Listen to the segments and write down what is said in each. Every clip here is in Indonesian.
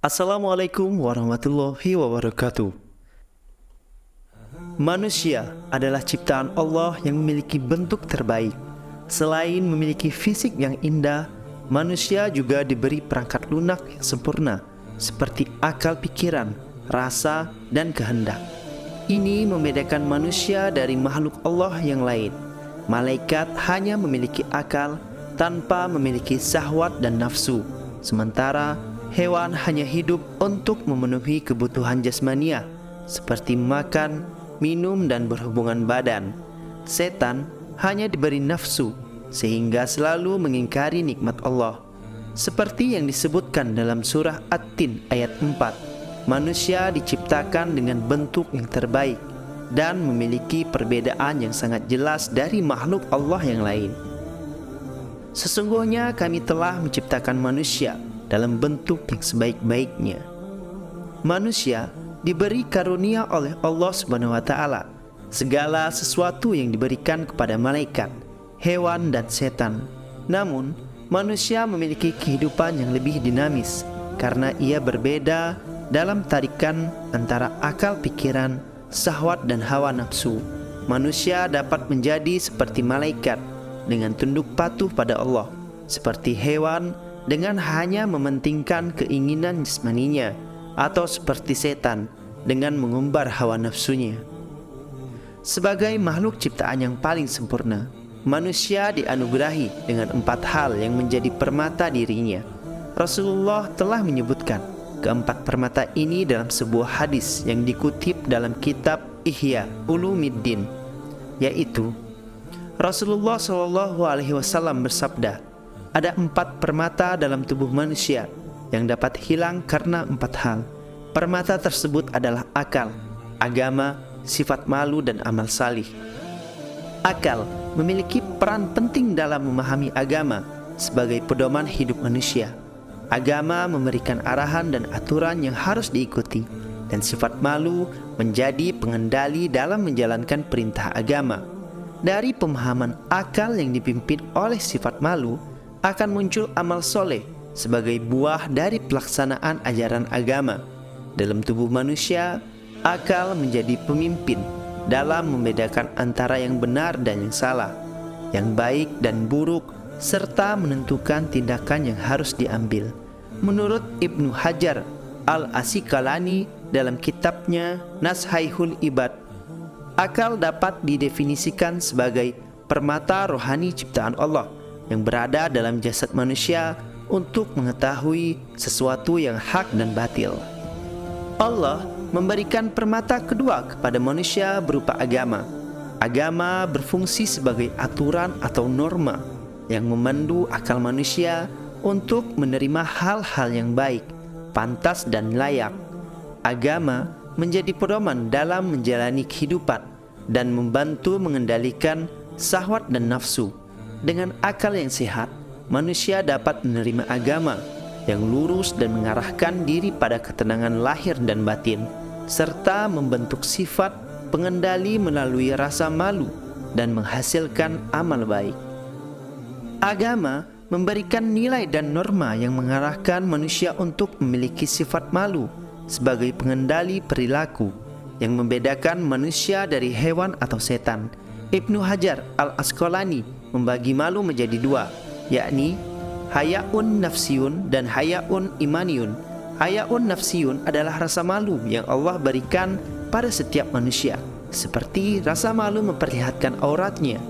Assalamualaikum warahmatullahi wabarakatuh. Manusia adalah ciptaan Allah yang memiliki bentuk terbaik. Selain memiliki fisik yang indah, manusia juga diberi perangkat lunak yang sempurna, seperti akal pikiran, rasa, dan kehendak. Ini membedakan manusia dari makhluk Allah yang lain. Malaikat hanya memiliki akal tanpa memiliki syahwat dan nafsu, sementara hewan hanya hidup untuk memenuhi kebutuhan jasmania seperti makan, minum, dan berhubungan badan. Setan hanya diberi nafsu sehingga selalu mengingkari nikmat Allah. Seperti yang disebutkan dalam surah At-Tin ayat 4, manusia diciptakan dengan bentuk yang terbaik dan memiliki perbedaan yang sangat jelas dari makhluk Allah yang lain. Sesungguhnya kami telah menciptakan manusia dalam bentuk yang sebaik-baiknya. Manusia diberi karunia oleh Allah Subhanahu wa taala. Segala sesuatu yang diberikan kepada malaikat, hewan, dan setan. Namun, manusia memiliki kehidupan yang lebih dinamis karena ia berbeda dalam tarikan antara akal pikiran, syahwat, dan hawa nafsu. Manusia dapat menjadi seperti malaikat dengan tunduk patuh pada Allah, seperti hewan dengan hanya mementingkan keinginan jasmaninya, atau seperti setan dengan mengumbar hawa nafsunya. Sebagai makhluk ciptaan yang paling sempurna, manusia dianugerahi dengan 4 hal yang menjadi permata dirinya. Rasulullah telah menyebutkan keempat permata ini dalam sebuah hadis yang dikutip dalam kitab Ihya Ulumiddin, yaitu Rasulullah SAW bersabda, ada 4 permata dalam tubuh manusia yang dapat hilang karena 4 hal. Permata tersebut adalah akal, agama, sifat malu, dan amal salih. Akal memiliki peran penting dalam memahami agama sebagai pedoman hidup manusia. Agama memberikan arahan dan aturan yang harus diikuti, dan sifat malu menjadi pengendali dalam menjalankan perintah agama. Dari pemahaman akal yang dipimpin oleh sifat malu, akan muncul amal soleh sebagai buah dari pelaksanaan ajaran agama. Dalam tubuh manusia, akal menjadi pemimpin dalam membedakan antara yang benar dan yang salah, yang baik dan buruk, serta menentukan tindakan yang harus diambil. Menurut Ibnu Hajar Al-Asqalani dalam kitabnya Nashaihul Ibad, akal dapat didefinisikan sebagai permata rohani ciptaan Allah yang berada dalam jasad manusia untuk mengetahui sesuatu yang hak dan batil. Allah memberikan permata kedua kepada manusia berupa agama. Agama berfungsi sebagai aturan atau norma yang memandu akal manusia untuk menerima hal-hal yang baik, pantas, dan layak. Agama menjadi pedoman dalam menjalani kehidupan dan membantu mengendalikan syahwat dan nafsu. Dengan akal yang sehat, manusia dapat menerima agama yang lurus dan mengarahkan diri pada ketenangan lahir dan batin, serta membentuk sifat pengendali melalui rasa malu dan menghasilkan amal baik. Agama memberikan nilai dan norma yang mengarahkan manusia untuk memiliki sifat malu sebagai pengendali perilaku yang membedakan manusia dari hewan atau setan. Ibnu Hajar Al-Asqalani membagi malu menjadi 2, yakni hayaun nafsiyun dan hayaun imaniyun. Hayaun nafsiyun adalah rasa malu yang Allah berikan pada setiap manusia, seperti rasa malu memperlihatkan auratnya.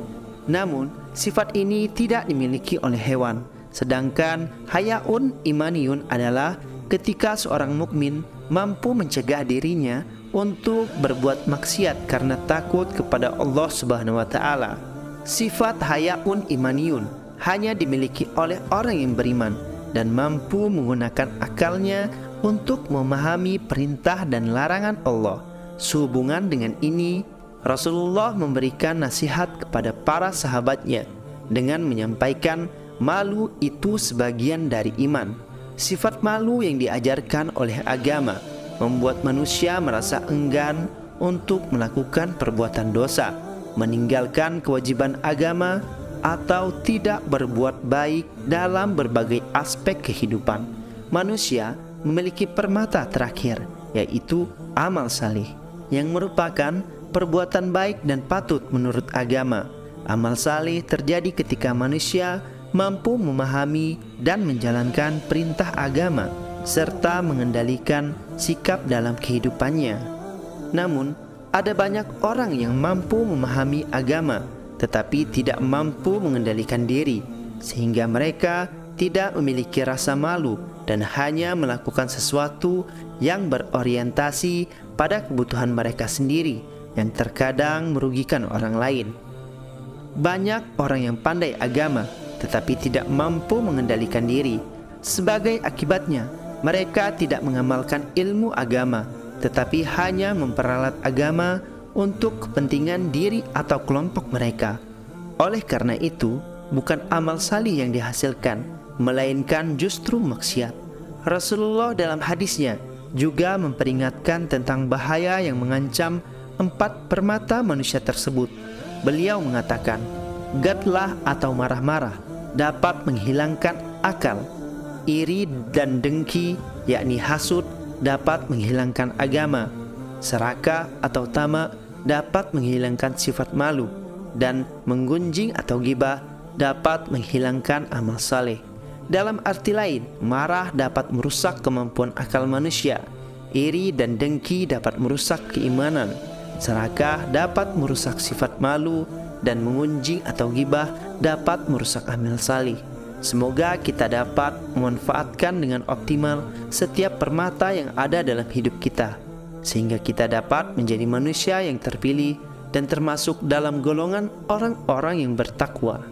Namun, sifat ini tidak dimiliki oleh hewan. Sedangkan hayaun imaniyun adalah ketika seorang mukmin mampu mencegah dirinya untuk berbuat maksiat karena takut kepada Allah Subhanahu wa taala. Sifat hayaun imaniyun hanya dimiliki oleh orang yang beriman dan mampu menggunakan akalnya untuk memahami perintah dan larangan Allah. Sehubungan dengan ini, Rasulullah memberikan nasihat kepada para sahabatnya dengan menyampaikan malu itu sebagian dari iman. Sifat malu yang diajarkan oleh agama membuat manusia merasa enggan untuk melakukan perbuatan dosa, meninggalkan kewajiban agama, atau tidak berbuat baik dalam berbagai aspek kehidupan. Manusia memiliki permata terakhir, yaitu amal salih, yang merupakan perbuatan baik dan patut menurut agama. Amal salih terjadi ketika manusia mampu memahami dan menjalankan perintah agama serta mengendalikan sikap dalam kehidupannya. Namun, ada banyak orang yang mampu memahami agama tetapi tidak mampu mengendalikan diri, sehingga mereka tidak memiliki rasa malu dan hanya melakukan sesuatu yang berorientasi pada kebutuhan mereka sendiri yang terkadang merugikan orang lain. Banyak orang yang pandai agama tetapi tidak mampu mengendalikan diri. Sebagai akibatnya, mereka tidak mengamalkan ilmu agama tetapi hanya memperalat agama untuk kepentingan diri atau kelompok mereka. Oleh karena itu, bukan amal salih yang dihasilkan, melainkan justru maksiat. Rasulullah dalam hadisnya juga memperingatkan tentang bahaya yang mengancam 4 permata manusia tersebut. Beliau mengatakan, gadlah atau marah-marah dapat menghilangkan akal. Iri dan dengki, yakni hasud, dapat menghilangkan agama. Serakah atau tamak dapat menghilangkan sifat malu, dan menggunjing atau ghibah dapat menghilangkan amal saleh. Dalam arti lain, marah dapat merusak kemampuan akal manusia. Iri dan dengki dapat merusak keimanan. Serakah dapat merusak sifat malu, dan mengunjing atau ghibah dapat merusak amal saleh. Semoga kita dapat memanfaatkan dengan optimal setiap permata yang ada dalam hidup kita, sehingga kita dapat menjadi manusia yang terpilih dan termasuk dalam golongan orang-orang yang bertakwa.